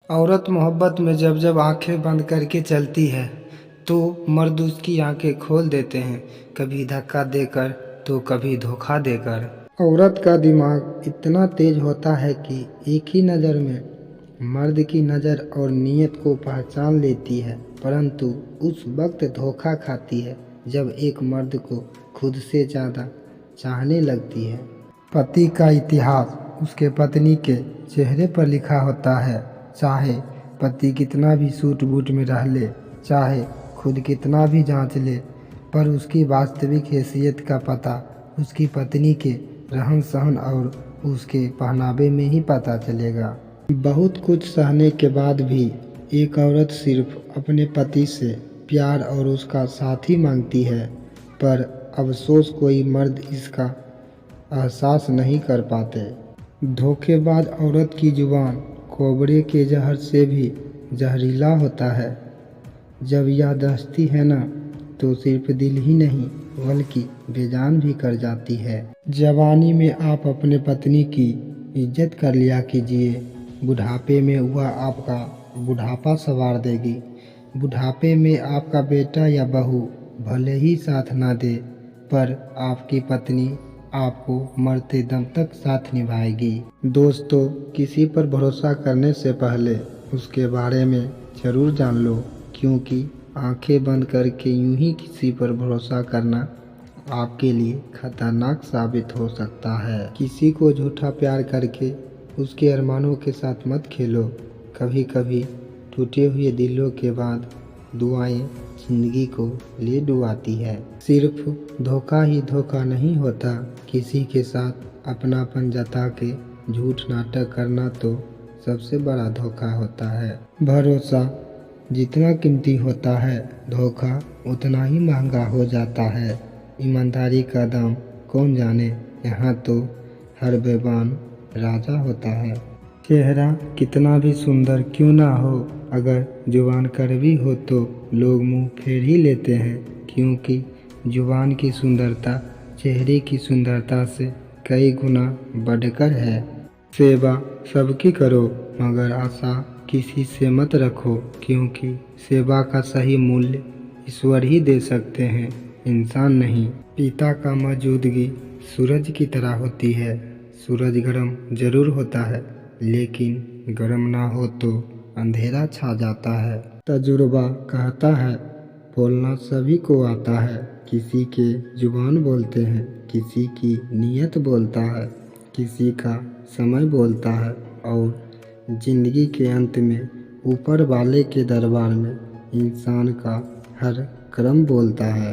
औरत मोहब्बत में जब जब आंखें बंद करके चलती है तो मर्द उसकी आंखें खोल देते हैं, कभी धक्का देकर तो कभी धोखा देकर। औरत का दिमाग इतना तेज होता है कि एक ही नज़र में मर्द की नज़र और नीयत को पहचान लेती है, परंतु उस वक्त धोखा खाती है जब एक मर्द को खुद से ज़्यादा चाहने लगती है। पति का इतिहास उसके पत्नी के चेहरे पर लिखा होता है। चाहे पति कितना भी सूट बूट में रह ले, चाहे खुद कितना भी जांच ले, पर उसकी वास्तविक हैसियत का पता उसकी पत्नी के रहन सहन और उसके पहनावे में ही पता चलेगा। बहुत कुछ सहने के बाद भी एक औरत सिर्फ अपने पति से प्यार और उसका साथ ही मांगती है, पर अफसोस कोई मर्द इसका एहसास नहीं कर पाते। धोखेबाज औरत की जुबान कोबरे के जहर से भी जहरीला होता है। जब यह दहती है ना, तो सिर्फ दिल ही नहीं बल्कि बेजान भी कर जाती है। जवानी में आप अपने पत्नी की इज्जत कर लिया कीजिए, बुढ़ापे में वह आपका बुढ़ापा संवार देगी। बुढ़ापे में आपका बेटा या बहू भले ही साथ ना दे, पर आपकी पत्नी आपको मरते दम तक साथ निभाएगी। दोस्तों, किसी पर भरोसा करने से पहले उसके बारे में ज़रूर जान लो, क्योंकि आंखें बंद करके यूं ही किसी पर भरोसा करना आपके लिए खतरनाक साबित हो सकता है। किसी को झूठा प्यार करके उसके अरमानों के साथ मत खेलो। कभी कभी टूटे हुए दिलों के बाद दुआएं जिंदगी को ले डुबाती है। सिर्फ धोखा ही धोखा नहीं होता, किसी के साथ अपनापन जता के झूठ नाटक करना तो सबसे बड़ा धोखा होता है। भरोसा जितना कीमती होता है, धोखा उतना ही महंगा हो जाता है। ईमानदारी का दाम कौन जाने, यहाँ तो हर बेईमान राजा होता है। चेहरा कितना भी सुंदर क्यों ना हो, अगर जुबान कड़वी हो तो लोग मुंह फेर ही लेते हैं, क्योंकि जुबान की सुंदरता चेहरे की सुंदरता से कई गुना बढ़कर है। सेवा सबकी करो, मगर आशा किसी से मत रखो, क्योंकि सेवा का सही मूल्य ईश्वर ही दे सकते हैं, इंसान नहीं। पिता का मौजूदगी सूरज की तरह होती है। सूरज गर्म जरूर होता है, लेकिन गर्म ना हो तो अंधेरा छा जाता है। तजुर्बा कहता है बोलना सभी को आता है। किसी के जुबान बोलते हैं, किसी की नीयत बोलता है, किसी का समय बोलता है, और जिंदगी के अंत में ऊपर वाले के दरबार में इंसान का हर कर्म बोलता है।